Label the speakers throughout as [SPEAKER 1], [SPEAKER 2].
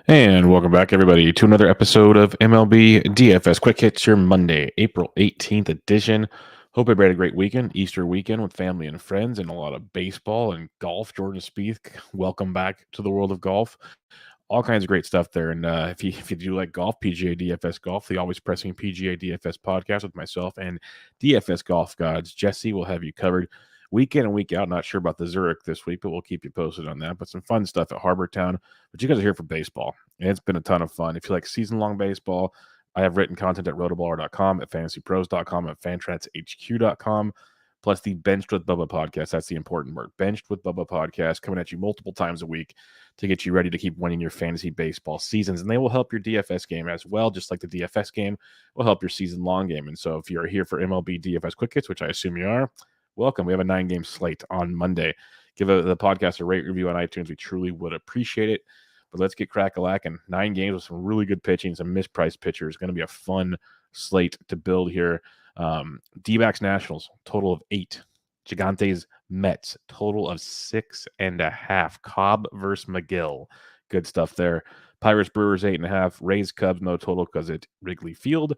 [SPEAKER 1] And welcome back, everybody, to another episode of MLB DFS Quick Hits, your Monday, April 18th edition. Hope everybody had a great weekend, Easter weekend with family and friends, and a lot of baseball and golf. Jordan Spieth, welcome back to the world of golf. All kinds of great stuff there. And if you do like golf, PGA DFS Golf, the always pressing PGA DFS podcast with myself and DFS Golf Gods, Jesse will have you covered week in and week out. Not sure about the Zurich this week, but we'll keep you posted on that. But some fun stuff at Harbor Town. But you guys are here for baseball, and it's been a ton of fun. If you like season-long baseball, I have written content at rotoballer.com, at fantasypros.com, at fantraxhq.com, plus the Benched with Bubba podcast. That's the important word. Benched with Bubba podcast coming at you multiple times a week to get you ready to keep winning your fantasy baseball seasons. And they will help your DFS game as well, just like the DFS game will help your season-long game. And so if you're here for MLB DFS Quick Hits, which I assume you are, welcome. We have a 9-game slate on Monday. Give the podcast a rate review on iTunes. We truly would appreciate it. But let's get crack-a-lacking. 9 games with some really good pitching, some mispriced pitchers. Going to be a fun slate to build here. D-backs Nationals, total of 8. Gigantes Mets, total of 6.5. Cobb versus Mcgill. Good stuff there. Pirates Brewers, 8.5. Rays Cubs, no total because it's Wrigley Field.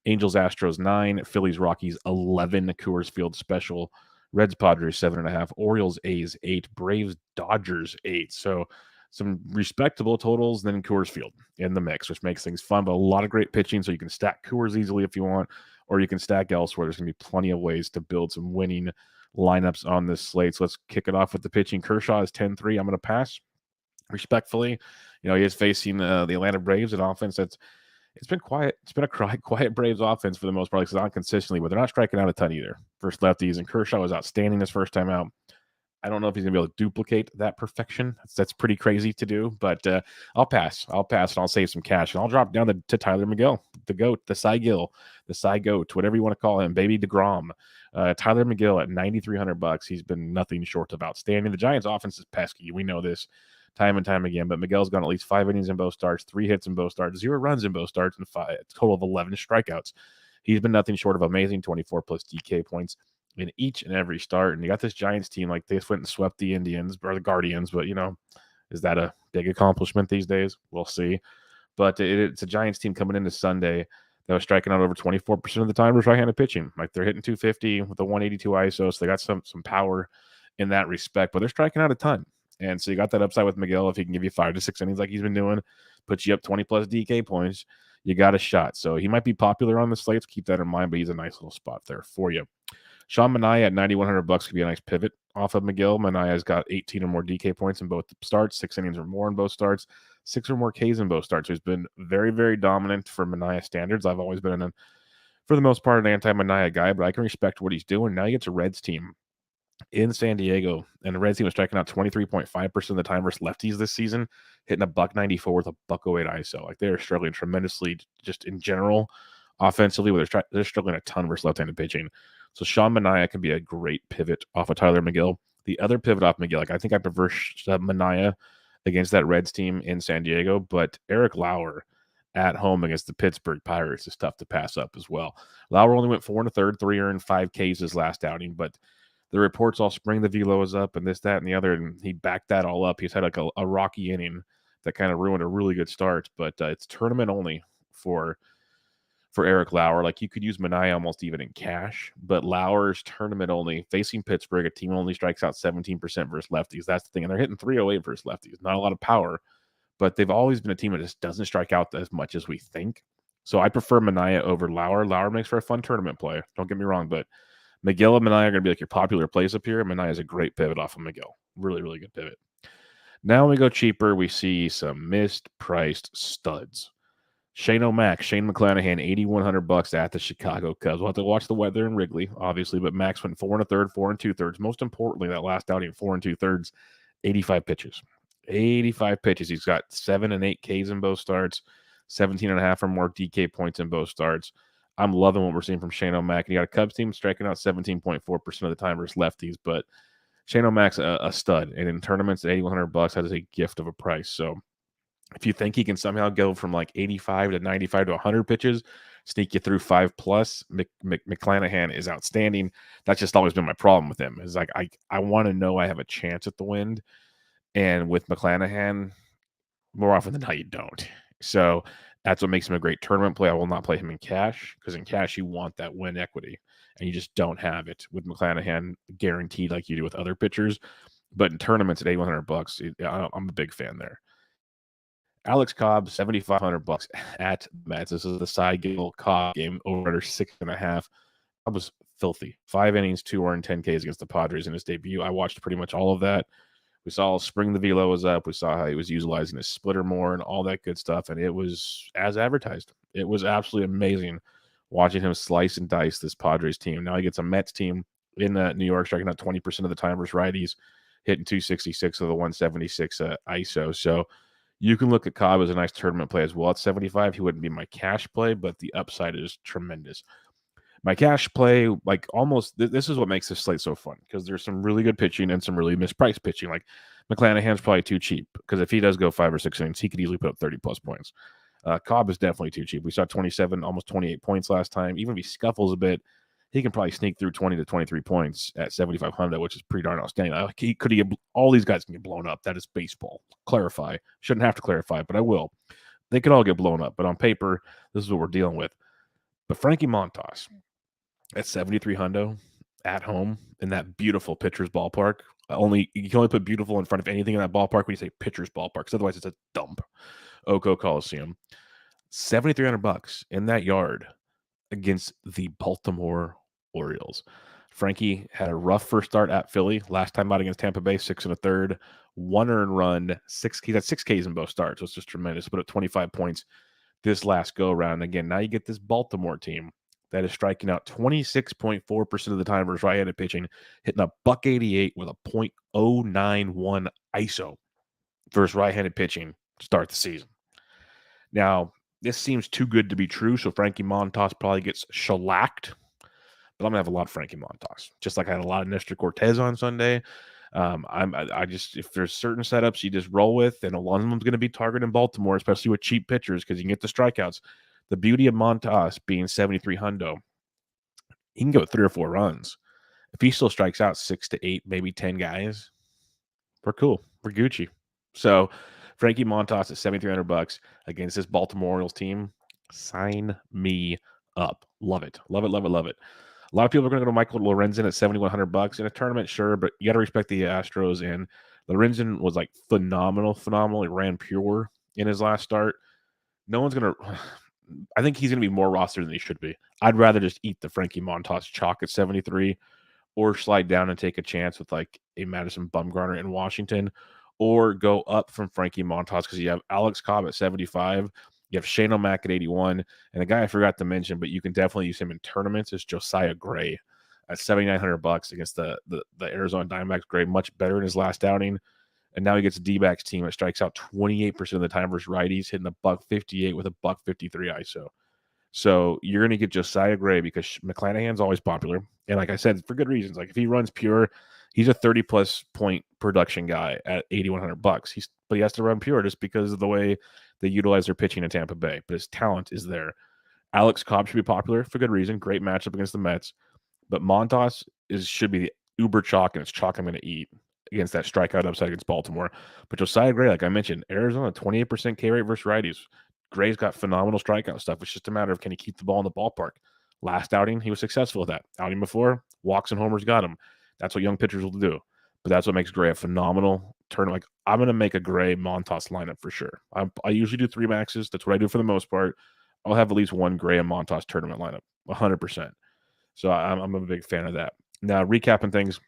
[SPEAKER 1] Angels Astros, 9. Phillies Rockies, 11. Coors Field special. Reds Padres, 7.5. Orioles A's, 8. Braves Dodgers, 8. So some respectable totals, then Coors Field in the mix, which makes things fun, but a lot of great pitching, so you can stack Coors easily if you want, or you can stack elsewhere. There's going to be plenty of ways to build some winning lineups on this slate. So let's kick it off with the pitching. Kershaw is 10-3. I'm going to pass respectfully. He is facing the Atlanta Braves, an offense it's been quiet. It's been a quiet Braves offense for the most part, because not consistently, but they're not striking out a ton either. First lefties, and Kershaw was outstanding his first time out. I don't know if he's going to be able to duplicate that perfection. That's pretty crazy to do, but I'll pass. And I'll save some cash, and I'll drop down to Tyler Mcgill, the GOAT, the Cy Gill, the Cy Goat, whatever you want to call him, baby DeGrom. Tyler Mcgill at $9,300. He's been nothing short of outstanding. The Giants' offense is pesky. We know this time and time again, but Miguel's gone at least 5 innings in both starts, 3 hits in both starts, 0 runs in both starts, and a total of 11 strikeouts. He's been nothing short of amazing, 24-plus DK points in each and every start. And you got this Giants team, like they went and swept the Indians or the Guardians, but is that a big accomplishment these days? We'll see. But it's a Giants team coming into Sunday that was striking out over 24% of the time with right-handed pitching. Like they're hitting 250 with a 182 ISO, so they got some power in that respect, but they're striking out a ton. And so you got that upside with Miguel. If he can give you 5 to 6 innings like he's been doing, put you up 20-plus DK points, you got a shot. So he might be popular on the slates. Keep that in mind, but he's a nice little spot there for you. Sean Manaea at $9,100 could be a nice pivot off of Mcgill. Manaea's got 18 or more DK points in both starts, 6 innings or more in both starts, 6 or more Ks in both starts. So he's been very, very dominant for Manaea standards. I've always been, for the most part, an anti-Manaea guy, but I can respect what he's doing. Now he gets a Reds team in San Diego, and the Reds team was striking out 23.5% of the time versus lefties this season, hitting a $194 with a $108 ISO. Like they are struggling tremendously just in general offensively, but they're struggling a ton versus left-handed pitching. So Sean Manaea can be a great pivot off of Tyler Mcgill. The other pivot off Mcgill, I think I prefer Manaea against that Reds team in San Diego, but Eric Lauer at home against the Pittsburgh Pirates is tough to pass up as well. Lauer only went 4 1/3, 3 earned, 5 Ks his last outing, but the reports all spring the velo is up and this, that, and the other, and he backed that all up. He's had like a rocky inning that kind of ruined a really good start, but it's tournament only for Eric Lauer. Like you could use Manaea almost even in cash, but Lauer's tournament only, facing Pittsburgh, a team only strikes out 17% versus lefties. That's the thing. And they're hitting 308 versus lefties. Not a lot of power, but they've always been a team that just doesn't strike out as much as we think. So I prefer Manaea over Lauer. Lauer makes for a fun tournament play. Don't get me wrong, but Mcgill and Manaea are going to be like your popular plays up here. Manaea is a great pivot off of Mcgill. Really, really good pivot. Now when we go cheaper, we see some mispriced studs. Shane McClanahan, $8,100 at the Chicago Cubs. We'll have to watch the weather in Wrigley, obviously, but Max went 4 1/3, 4 2/3. Most importantly, that last outing, 4 2/3, 85 pitches. 85 pitches. He's got 7 and 8 Ks in both starts, 17.5 or more DK points in both starts. I'm loving what we're seeing from Shane O'Mac. And you got a Cubs team striking out 17.4% of the time versus lefties, but Shane O'Mac's a stud. And in tournaments, at $8,100 has a gift of a price. So if you think he can somehow go from like 85 to 95 to 100 pitches, sneak you through 5+, McClanahan is outstanding. That's just always been my problem with him. Is like I want to know I have a chance at the wind. And with McClanahan, More often than not, you don't. So that's what makes him a great tournament play. I will not play him in cash because in cash you want that win equity, and you just don't have it with McClanahan guaranteed like you do with other pitchers. But in tournaments at $8,100, I'm a big fan there. Alex Cobb, $7,500 at the Mets. This is the Mcgill Cobb game over under 6.5. Cobb was filthy. 5 innings, 2 earned 10 Ks against the Padres in his debut. I watched pretty much all of that. We saw spring the velo was up. We saw how he was utilizing his splitter more and all that good stuff. And it was as advertised. It was absolutely amazing watching him slice and dice this Padres team. Now he gets a Mets team in New York, striking out 20% of the time versus righties, hitting 266 of the 176 ISO. So you can look at Cobb as a nice tournament play as well. At 75, he wouldn't be my cash play, but the upside is tremendous. My cash play, like almost, this is what makes this slate so fun because there's some really good pitching and some really mispriced pitching. Like McClanahan's probably too cheap because if he does go 5 or 6 innings, he could easily put up 30 plus points. Cobb is definitely too cheap. We saw 27, almost 28 points last time. Even if he scuffles a bit, he can probably sneak through 20 to 23 points at 7,500, which is pretty darn outstanding. All these guys can get blown up. That is baseball. Clarify. Shouldn't have to clarify, but I will. They could all get blown up, but on paper, this is what we're dealing with. But Frankie Montas at 7,300 at home in that beautiful pitcher's ballpark. You can only put beautiful in front of anything in that ballpark when you say pitcher's ballpark, because otherwise it's a dump. Oco Coliseum. $7,300 in that yard against the Baltimore Orioles. Frankie had a rough first start at Philly. Last time out against Tampa Bay, 6 1/3, 1 earned run, 6. He got 6 Ks in both starts. So it's just tremendous. Put up 25 points this last go around. Again, now you get this Baltimore team that is striking out 26.4% of the time versus right-handed pitching, hitting a $188 with a .091 ISO versus right-handed pitching to start the season. Now, this seems too good to be true, so Frankie Montas probably gets shellacked. But I'm gonna have a lot of Frankie Montas, just like I had a lot of Nestor Cortez on Sunday. If there's certain setups you just roll with, and a lot of them's going to be targeting Baltimore, especially with cheap pitchers because you can get the strikeouts. The beauty of Montas being 7,300, he can go 3 or 4 runs. If he still strikes out 6 to 8, maybe 10 guys, we're cool. We're Gucci. So Frankie Montas at $7,300 against this Baltimore Orioles team. Sign me up. Love it. Love it. Love it. Love it. A lot of people are going to go to Michael Lorenzen at $7,100 in a tournament, sure, but you got to respect the Astros. And Lorenzen was like phenomenal. He ran pure in his last start. No one's going to. I think he's going to be more rostered than he should be. I'd rather just eat the Frankie Montas chalk at 73, or slide down and take a chance with like a Madison Bumgarner in Washington, or go up from Frankie Montas because you have Alex Cobb at 75. You have Shane O'Mac at 81, and a guy I forgot to mention, but you can definitely use him in tournaments, is Josiah Gray at $7,900 against the Arizona Diamondbacks. Gray much better in his last outing, and now he gets a D-backs team that strikes out 28% of the time versus righties, hitting a $158 with a $153 ISO. So you're going to get Josiah Gray because McClanahan's always popular, and like I said, for good reasons. Like if he runs pure, he's a 30-plus point production guy at $8,100. But he has to run pure just because of the way they utilize their pitching in Tampa Bay. But his talent is there. Alex Cobb should be popular for good reason. Great matchup against the Mets. But Montas should be the uber chalk, and it's chalk I'm going to eat against that strikeout upside against Baltimore. But Josiah Gray, like I mentioned, Arizona, 28% K rate versus righties. Gray's got phenomenal strikeout stuff. It's just a matter of can he keep the ball in the ballpark. Last outing, he was successful with that. Outing before, walks and homers got him. That's what young pitchers will do. But that's what makes Gray a phenomenal tournament. Like I'm going to make a Gray Montas lineup for sure. I usually do 3 maxes. That's what I do for the most part. I'll have at least one Gray and Montas tournament lineup, 100%. So I'm a big fan of that. Now, recapping things,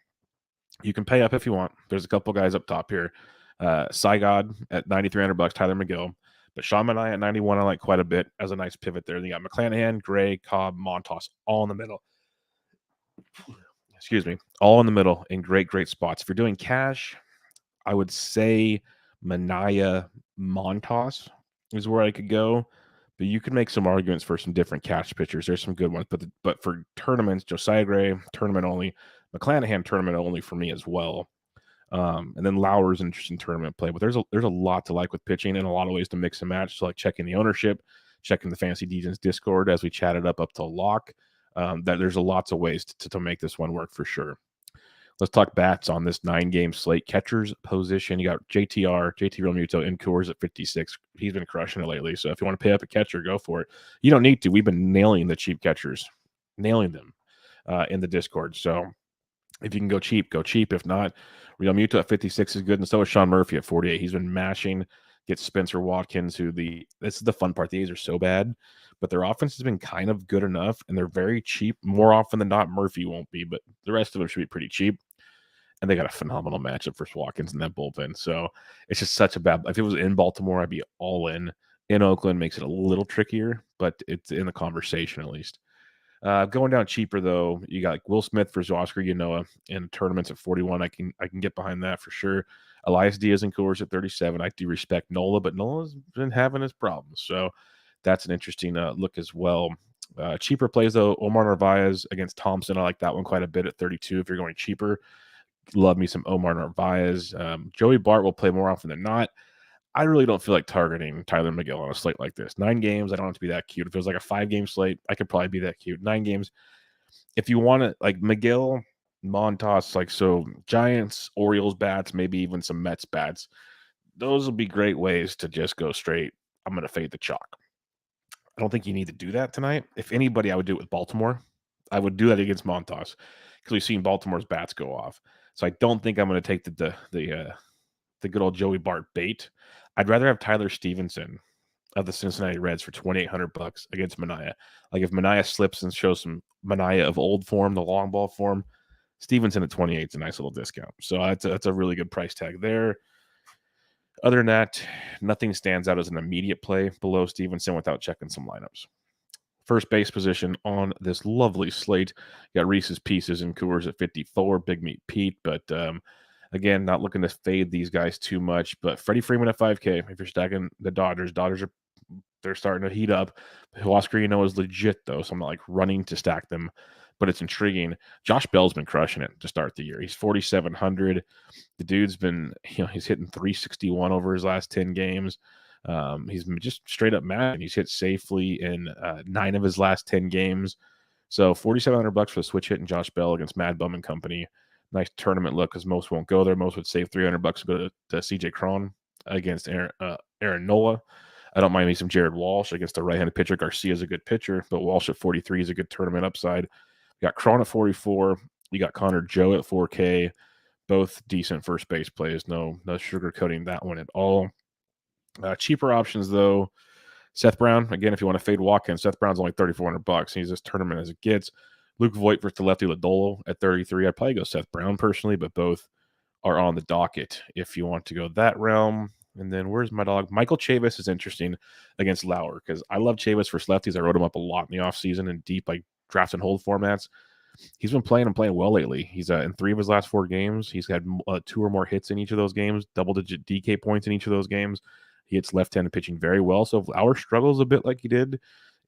[SPEAKER 1] you can pay up if you want. There's a couple guys up top here. Sygod at $9,300, Tyler Mcgill. But Sean and I at 91, I like quite a bit as a nice pivot there. You got McClanahan, Gray, Cobb, Montas, all in the middle. Excuse me, all in the middle in great, great spots. If you're doing cash, I would say Manaea Montas is where I could go. But you could make some arguments for some different cash pitchers. There's some good ones. But for tournaments, Josiah Gray, tournament only. McClanahan, tournament only for me as well. And then Lauer's an interesting tournament play. But there's a lot to like with pitching and a lot of ways to mix and match. So like checking the ownership, checking the Fantasy Degens Discord as we chatted up to lock. That there's lots of ways to make this one work for sure. Let's talk bats on this 9-game slate. Catcher's position, you got JT Realmuto in Coors at 56. He's been crushing it lately. So if you want to pay up a catcher, go for it. You don't need to. We've been nailing the cheap catchers, nailing them in the Discord. So if you can go cheap, go cheap. If not, Realmuto at 56 is good, and so is Sean Murphy at 48. He's been mashing. Get Spencer Watkins, this is the fun part. The A's are so bad, but their offense has been kind of good enough, and they're very cheap. More often than not, Murphy won't be, but the rest of them should be pretty cheap. And they got a phenomenal matchup for Watkins in that bullpen. So it's just such a bad. If it was in Baltimore, I'd be all in. In Oakland makes it a little trickier, but it's in the conversation at least. Going down cheaper though, you got like Will Smith versus Oscar Yanoa in tournaments at 41. I can get behind that for sure. Elias Diaz and Coors at 37. I do respect Nola, but Nola's been having his problems, so that's an interesting look as well. Cheaper plays though, Omar Narvaez against Thompson. I like that one quite a bit at 32. If you're going cheaper, love me some Omar Narvaez. Joey Bart will play more often than not. I really don't feel like targeting Tyler Mcgill on a slate like this. 9 games, I don't have to be that cute. If it was like a 5-game slate, I could probably be that cute. 9 games. If you want to, like Mcgill, Montas, like so Giants, Orioles bats, maybe even some Mets bats, those will be great ways to just go straight. I'm going to fade the chalk. I don't think you need to do that tonight. If anybody, I would do it with Baltimore. I would do that against Montas because we've seen Baltimore's bats go off. So I don't think I'm going to take the good old Joey Bart bait. I'd rather have Tyler Stevenson of the Cincinnati Reds for $2,800 against Manaea. Like if Manaea slips and shows some Manaea of old form, the long ball form, Stevenson at 28 is a nice little discount. So that's a really good price tag there. Other than that, nothing stands out as an immediate play below Stevenson without checking some lineups. First base position on this lovely slate. You got Reese's Pieces and Coors at 54, Big Meat Pete, but again, not looking to fade these guys too much, but Freddie Freeman at 5K. If you're stacking the Dodgers they're starting to heat up. Oscar, is legit though, so I'm not like running to stack them, but it's intriguing. Josh Bell's been crushing it to start the year. He's 4,700. The dude's been, he's hitting 361 over his last 10 games. He's just straight up mad. He's hit safely in 9 of his last 10 games. So $4,700 for the switch hit and Josh Bell against Mad Bum and Company. Nice tournament look because most won't go there. Most would save $300 to go to CJ Cron against Aaron Nola. I don't mind me some Jared Walsh against a right-handed pitcher. Garcia's a good pitcher, but Walsh at 43 is a good tournament upside. You got Cron at 44. You got Connor Joe at 4K. Both decent first base plays. No sugarcoating that one at all. Cheaper options though. Seth Brown, again, if you want to fade Watkins, Seth Brown's only $3,400. He's as tournament as it gets. Luke Voigt versus the lefty Lodolo at 33. I'd probably go Seth Brown personally, but both are on the docket if you want to go that realm. And then where's my dog? Michael Chavis is interesting against Lauer because I love Chavis versus lefties. I wrote him up a lot in the offseason in deep like draft and hold formats. He's been playing well lately. He's in 3 of his last 4 games. He's had 2 or more hits in each of those games, double-digit DK points in each of those games. He hits left-handed pitching very well. So if Lauer struggles a bit like he did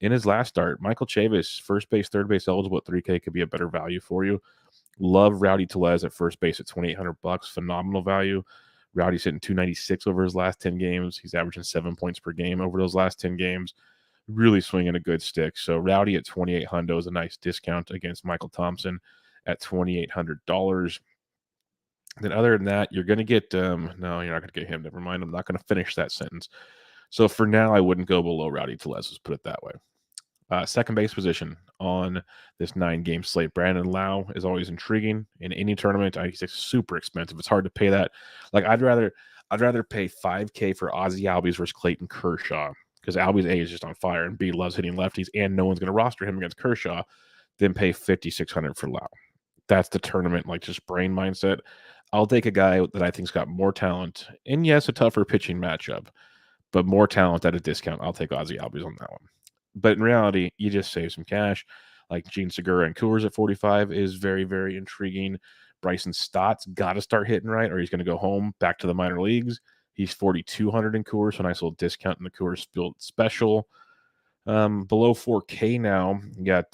[SPEAKER 1] in his last start, Michael Chavis, first base, third base eligible at 3K could be a better value for you. Love Rowdy Tellez at first base at $2,800. Phenomenal value. Rowdy's hitting 296 over his last 10 games. He's averaging 7 points per game over those last 10 games. Really swinging a good stick. So Rowdy at $2,800 is a nice discount against Michael Thompson at $2,800. Then other than that, you're going to get no, you're not going to get him. Never mind. I'm not going to finish that sentence. So for now, I wouldn't go below Rowdy Tellez. Let's put it that way. Second base position on this 9-game slate. Brandon Lau is always intriguing in any tournament. He's super expensive. It's hard to pay that. Like I'd rather pay $5K for Ozzie Albies versus Clayton Kershaw because Albies A is just on fire and B loves hitting lefties and no one's going to roster him against Kershaw. Then pay $5,600 for Lau. That's the tournament, like just brain mindset. I'll take a guy that I think's got more talent and yes, a tougher pitching matchup, but more talent at a discount. I'll take Ozzie Albies on that one. But in reality, you just save some cash. Like Gene Segura and Coors at 45 is very, very intriguing. Bryson Stott's got to start hitting right or he's going to go home back to the minor leagues. He's 4,200 in Coors, so a nice little discount in the Coors Field Special. Below 4K now, you got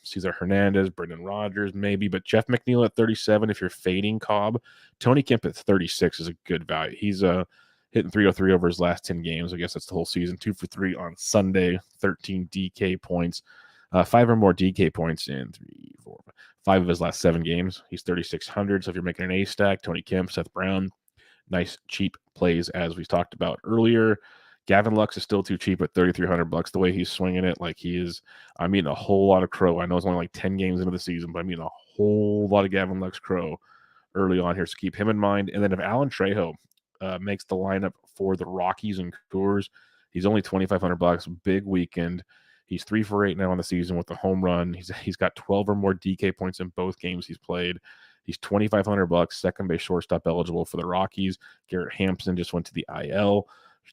[SPEAKER 1] Cesar Hernandez, Brendan Rodgers maybe, but Jeff McNeil at 37 if you're fading Cobb. Tony Kemp at 36 is a good value. He's hitting 303 over his last 10 games. I guess that's the whole season. 2 for 3 on Sunday, 13 DK points. 5 or more DK points in 5 of his last 7 games. He's 3,600. So if you're making an A stack, Tony Kemp, Seth Brown, nice cheap plays as we talked about earlier. Gavin Lux is still too cheap at $3,300. The way he's swinging it, like he is, I'm eating a whole lot of crow. I know it's only like 10 games into the season, but I'm eating a whole lot of Gavin Lux crow early on here. So keep him in mind. And then if Alan Trejo makes the lineup for the Rockies and Coors, he's only $2,500. Big weekend. He's 3 for 8 now on the season with a home run. He's got 12 or more DK points in both games he's played. He's $2,500, second base shortstop eligible for the Rockies. Garrett Hampson just went to the IL.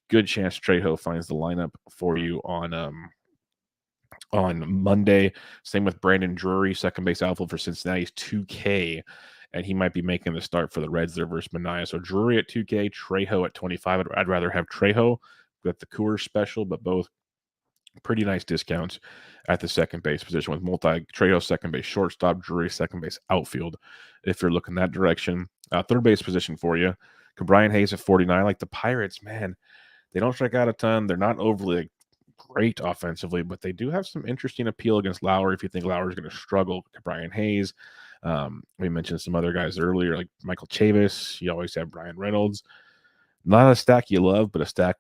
[SPEAKER 1] Good chance Trejo finds the lineup for you on Monday. Same with Brandon Drury, second base outfield for Cincinnati. He's 2K, and he might be making the start for the Reds there versus Manaea. So Drury at 2K, Trejo at 25. I'd rather have Trejo with the Coors special, but both pretty nice discounts at the second base position with Trejo second base shortstop, Drury second base outfield if you're looking that direction. Third base position for you, Brian Hayes at 49. Like the Pirates, man, they don't strike out a ton. They're not overly great offensively, but they do have some interesting appeal against Lowry if you think Lowry's going to struggle. Brian Hayes. We mentioned some other guys earlier like Michael Chavis. You always have Brian Reynolds. Not a stack you love, but a stack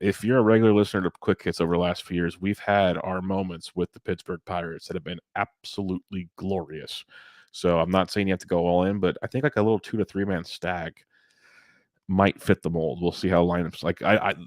[SPEAKER 1] if you're a regular listener to Quick Hits over the last few years, we've had our moments with the Pittsburgh Pirates that have been absolutely glorious. So I'm not saying you have to go all in, but I think like a little 2 to 3 man stack might fit the mold. We'll see how lineups like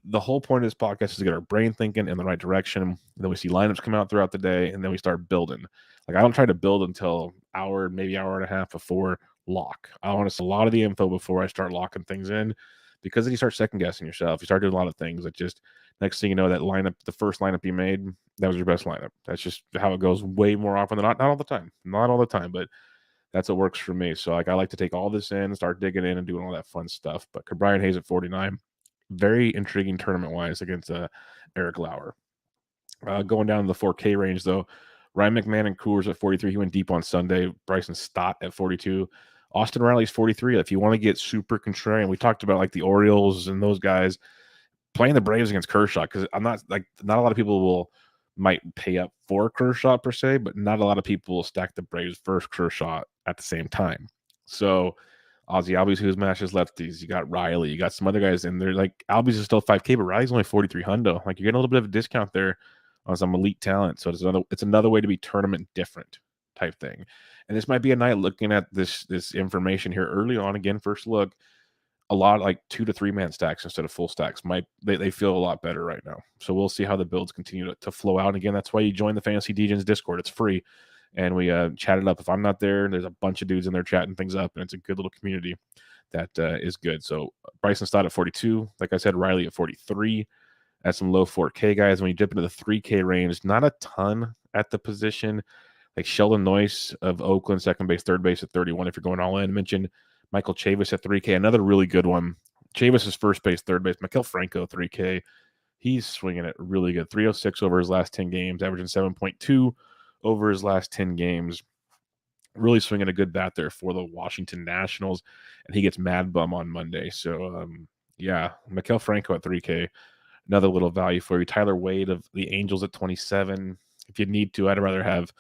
[SPEAKER 1] the whole point of this podcast is to get our brain thinking in the right direction. And then we see lineups come out throughout the day, and then we start building. Like I don't try to build until maybe hour and a half before lock. I want to see a lot of the info before I start locking things in. Because then you start second guessing yourself. You start doing a lot of things that just next thing you know, that lineup, the first lineup you made, that was your best lineup. That's just how it goes way more often than not all the time. Not all the time, but that's what works for me. So like I like to take all this in, start digging in and doing all that fun stuff. But Brian Hayes at 49, very intriguing tournament-wise against Eric Lauer. Going down to the 4K range, though, Ryan McMahon and Coors at 43. He went deep on Sunday. Bryson Stott at 42. Austin Riley's 43. If you want to get super contrarian, we talked about like the Orioles and those guys playing the Braves against Kershaw, because I'm not a lot of people might pay up for Kershaw per se, but not a lot of people will stack the Braves versus Kershaw at the same time. So Ozzie Albies, who's matches lefties, you got Riley, you got some other guys in there. Like Albies is still 5K, but Riley's only 43 hundo. Like you're getting a little bit of a discount there on some elite talent. So it's another way to be tournament different type thing. And this might be a night looking at this information here early on. Again, first look, a lot like 2 to 3 man stacks instead of full stacks. They feel a lot better right now. So we'll see how the builds continue to flow out. And again, that's why you join the Fantasy DJs Discord. It's free. And we chat it up. If I'm not there, there's a bunch of dudes in there chatting things up. And it's a good little community that is good. So Bryson Stott at 42. Like I said, Riley at 43. At some low 4K guys. When you dip into the 3K range, not a ton at the position. Like Sheldon Noyce of Oakland, second base, third base at 31. If you're going all in, mentioned Michael Chavis at 3K, another really good one. Chavis is first base, third base. Mcgill Franco, 3K. He's swinging it really good. 306 over his last 10 games, averaging 7.2 over his last 10 games. Really swinging a good bat there for the Washington Nationals, and he gets Mad Bum on Monday. So, Mcgill Franco at 3K, another little value for you. Tyler Wade of the Angels at 27. If you need to, I'd rather have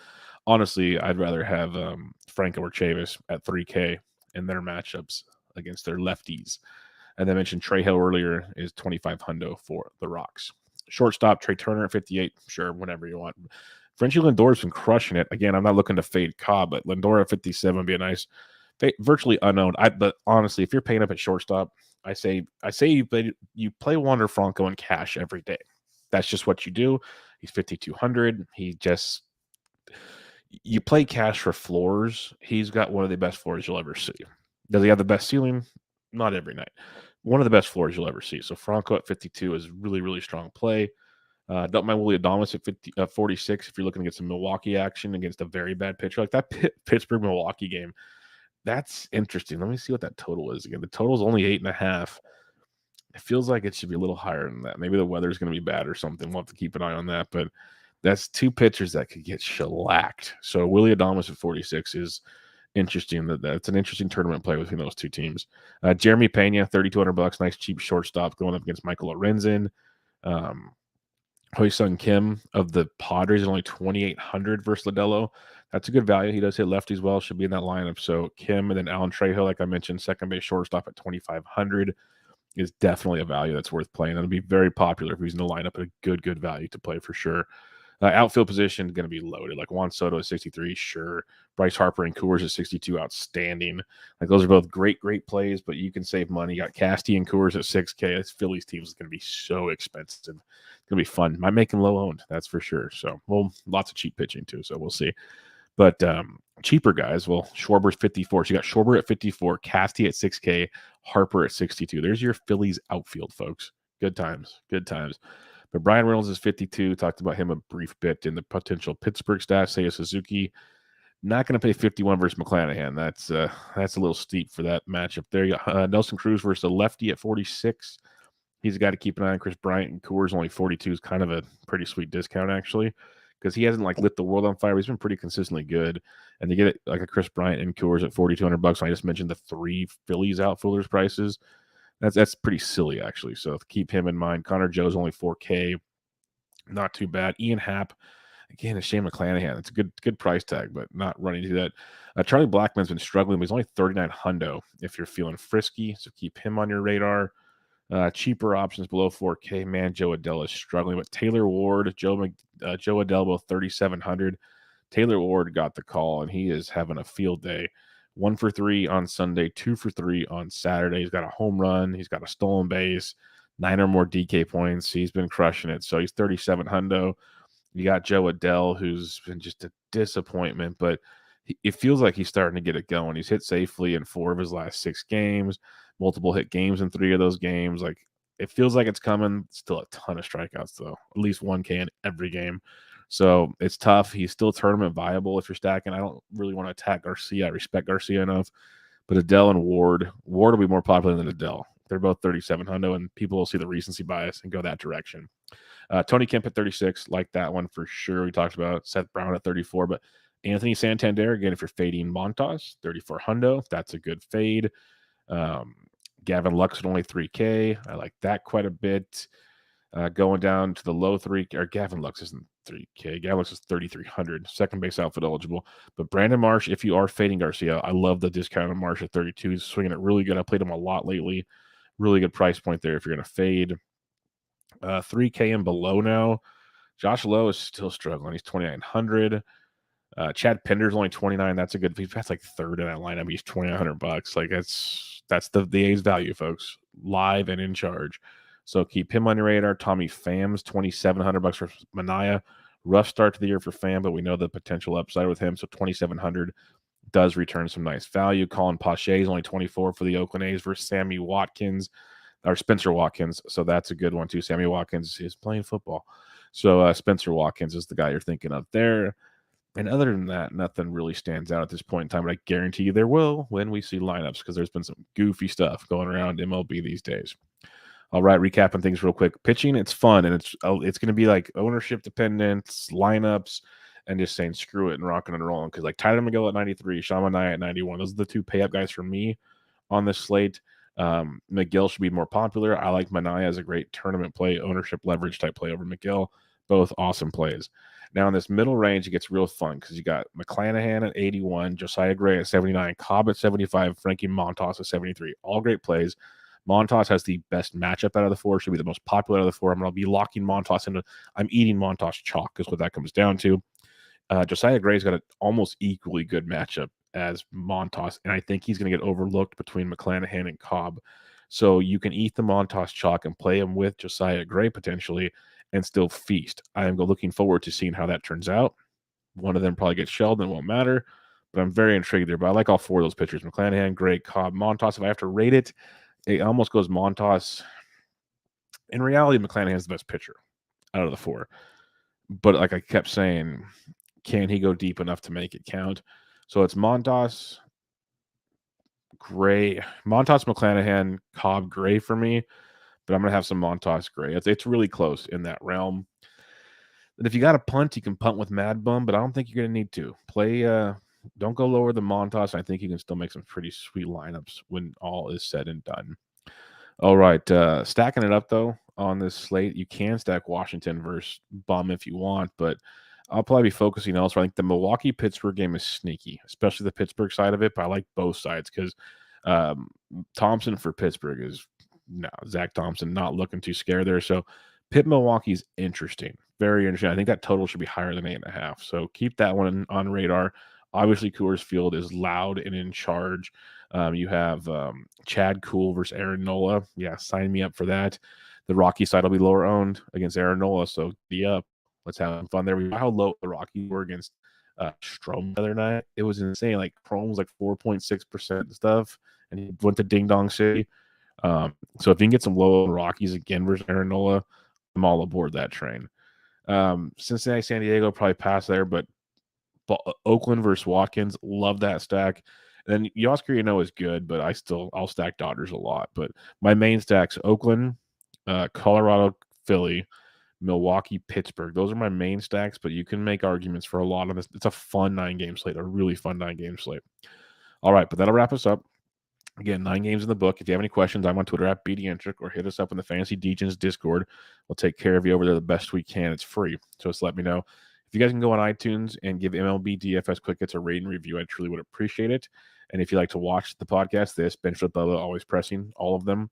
[SPEAKER 1] Franco or Chavis at 3K in their matchups against their lefties. And I mentioned Trejo earlier is 25 hundo for the Rocks. Shortstop, Trey Turner at 58. Sure, whatever you want. Frenchie Lindor's been crushing it. Again, I'm not looking to fade Cobb, but Lindor at 57 would be a nice, virtually unknown. But honestly, if you're paying up at shortstop, I say you play Wander Franco in cash every day. That's just what you do. He's 5,200. You play cash for floors. He's got one of the best floors you'll ever see. Does he have the best ceiling? Not every night. One of the best floors you'll ever see. So Franco at 52 is really, really strong play. Don't mind Willie Adams at 46 if you're looking to get some Milwaukee action against a very bad pitcher. Like that Pittsburgh-Milwaukee game, that's interesting. Let me see what that total is again. The total is only 8.5. It feels like it should be a little higher than that. Maybe the weather's going to be bad or something. We'll have to keep an eye on that. But that's two pitchers that could get shellacked. So Willie Adams at 46 is interesting. That's an interesting tournament play between those two teams. Jeremy Pena, $3,200, nice cheap shortstop going up against Michael Lorenzen. Hoi-Sung Kim of the Padres is only 2,800 versus Lodelo. That's a good value. He does hit lefties well. Should be in that lineup. So Kim and then Alan Trejo, like I mentioned, second base shortstop at 2,500 is definitely a value that's worth playing. That'll be very popular if he's in the lineup. A good value to play for sure. Outfield position going to be loaded. Like Juan Soto at 63, sure. Bryce Harper and Coors at 62, outstanding. Like those are both great plays, but you can save money. You got Casty and Coors at 6K. This Phillies team is going to be so expensive. It's going to be fun. Might make him low owned, that's for sure. So, well, lots of cheap pitching too, so we'll see. But cheaper guys, well, Schwarber's 54. So you got Schwarber at 54, Casty at 6K, Harper at 62. There's your Phillies outfield, folks. Good times. But Brian Reynolds is 52. Talked about him a brief bit in the potential Pittsburgh staff. Seiya Suzuki, not going to pay 51 versus McClanahan. That's a little steep for that matchup there. You got Nelson Cruz versus a lefty at 46. He's got to keep an eye on. Chris Bryant and Coors only 42 is kind of a pretty sweet discount, actually, because he hasn't like lit the world on fire. He's been pretty consistently good. And to get it like a Chris Bryant and Coors at $4,200, I just mentioned the 3 Phillies outfielders prices. That's pretty silly, actually. So keep him in mind. Connor Joe's only 4K. Not too bad. Ian Happ, again, a Shane McClanahan. It's a good price tag, but not running to that. Charlie Blackman's been struggling, but he's only 39 hundo if you're feeling frisky. So keep him on your radar. Cheaper options below 4K. Man, Joe Adell is struggling, but Taylor Ward, Joe Adell, both 3,700. Taylor Ward got the call, and he is having a field day. 1 for 3 on Sunday, 2 for 3 on Saturday. He's got a home run. He's got a stolen base, 9 or more DK points. He's been crushing it. So he's 37 hundo. You got Joe Adell, who's been just a disappointment, but it feels like he's starting to get it going. He's hit safely in 4 of his last 6 games, multiple hit games in 3 of those games. Like it feels like it's coming. Still a ton of strikeouts, though. At least 1K in every game. So it's tough. He's still tournament viable if you're stacking. I don't really want to attack Garcia. I respect Garcia enough. But Adell and Ward will be more popular than Adell. They're both 37 hundo, and people will see the recency bias and go that direction. Tony Kemp at 36, like that one for sure. We talked about Seth Brown at 34, but Anthony Santander, again, if you're fading Montas, 34 hundo, that's a good fade. Gavin Lux at only 3K. I like that quite a bit. Going down to the low 3, or Gavin Lux isn't 3K. Gavin Lux is 3,300. Second base outfit eligible. But Brandon Marsh, if you are fading Garcia, I love the discount on Marsh at 32. He's swinging it really good. I played him a lot lately. Really good price point there if you're going to fade. 3K and below now. Josh Lowe is still struggling. He's 2,900. Chad Pender's only 29. That's a good. That's like third in that lineup. He's $2,900. Like that's the A's value, folks. Live and in charge. So keep him on your radar. Tommy Pham's $2,700 for Manaea. Rough start to the year for Pham, but we know the potential upside with him. So 2,700 does return some nice value. Colin Pache is only 24 for the Oakland A's versus Sammy Watkins or Spencer Watkins. So that's a good one too. Sammy Watkins is playing football. So Spencer Watkins is the guy you're thinking of there. And other than that, nothing really stands out at this point in time, but I guarantee you there will when we see lineups because there's been some goofy stuff going around MLB these days. All right, recapping things real quick. Pitching, it's fun, and it's going to be like ownership dependent, lineups, and just saying screw it and rocking and rolling. Because like Tyler Mcgill at 93, Sean Manaea at 91, those are the 2 pay-up guys for me on this slate. Mcgill should be more popular. I like Manaea as a great tournament play, ownership leverage type play over Mcgill. Both awesome plays. Now in this middle range, it gets real fun because you got McClanahan at 81, Josiah Gray at 79, Cobb at 75, Frankie Montas at 73. All great plays. Montas has the best matchup out of the 4, should be the most popular out of the 4. I'm going to be locking Montas into. I'm eating Montas chalk is what that comes down to. Josiah Gray's got an almost equally good matchup as Montas, and I think he's going to get overlooked between McClanahan and Cobb. So you can eat the Montas chalk and play him with Josiah Gray potentially and still feast. I am looking forward to seeing how that turns out. One of them probably gets shelled and it won't matter, but I'm very intrigued there. But I like all 4 of those pitchers, McClanahan, Gray, Cobb, Montas. If I have to rate it, it almost goes Montas. In reality, McClanahan is the best pitcher out of the 4. But like I kept saying, can he go deep enough to make it count? So it's Montas, Gray, Montas, McClanahan, Cobb, Gray for me. But I'm going to have some Montas, Gray. It's really close in that realm. And if you got a punt, you can punt with Mad Bum, but I don't think you're going to need to. Play, don't go lower than Montas. I think you can still make some pretty sweet lineups when all is said and done. All right, stacking it up, though. on this slate. You can stack Washington versus Bum if you want, but I'll probably be focusing elsewhere. I think the Milwaukee-Pittsburgh game is sneaky, especially the Pittsburgh side of it, but I like both sides because um, Thompson for Pittsburgh is no, Zach Thompson not looking too scared there. So Pitt Milwaukee's interesting, very interesting. I think that total should be higher than 8.5. So keep that one on radar. Obviously, Coors Field is loud and in charge. You have Chad Kuhl versus Aaron Nola. Yeah, sign me up for that. The Rocky side will be lower owned against Aaron Nola, so be up. Let's have some fun there. We saw how low the Rockies were against Strom the other night. It was insane. Like Chrome was like 4.6% and stuff, and he went to Ding Dong City. So if you can get some low Rockies again versus Aaron Nola, I'm all aboard that train. Cincinnati, San Diego probably pass there, but Oakland versus Watkins, love that stack. And then Yosker, is good, but I'll stack Dodgers a lot. But my main stacks: Oakland, Colorado, Philly, Milwaukee, Pittsburgh. Those are my main stacks, but you can make arguments for a lot of this. It's a fun 9-game slate, a really fun 9-game slate. All right, but that'll wrap us up. Again, 9 games in the book. If you have any questions, I'm on Twitter at BDentric or hit us up in the Fantasy Degens Discord. We'll take care of you over there the best we can. It's free, so just let me know. If you guys can go on iTunes and give MLB DFS Quick Hits a rating review, I truly would appreciate it. And if you like to watch the podcast, this, Bench with Bubba, always pressing, all of them,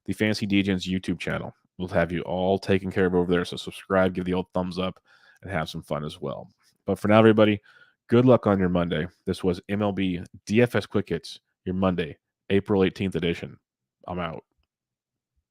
[SPEAKER 1] the Fantasy Degens YouTube channel. We'll have you all taken care of over there, so subscribe, give the old thumbs up, and have some fun as well. But for now, everybody, good luck on your Monday. This was MLB DFS Quick Hits, your Monday, April 18th edition. I'm out.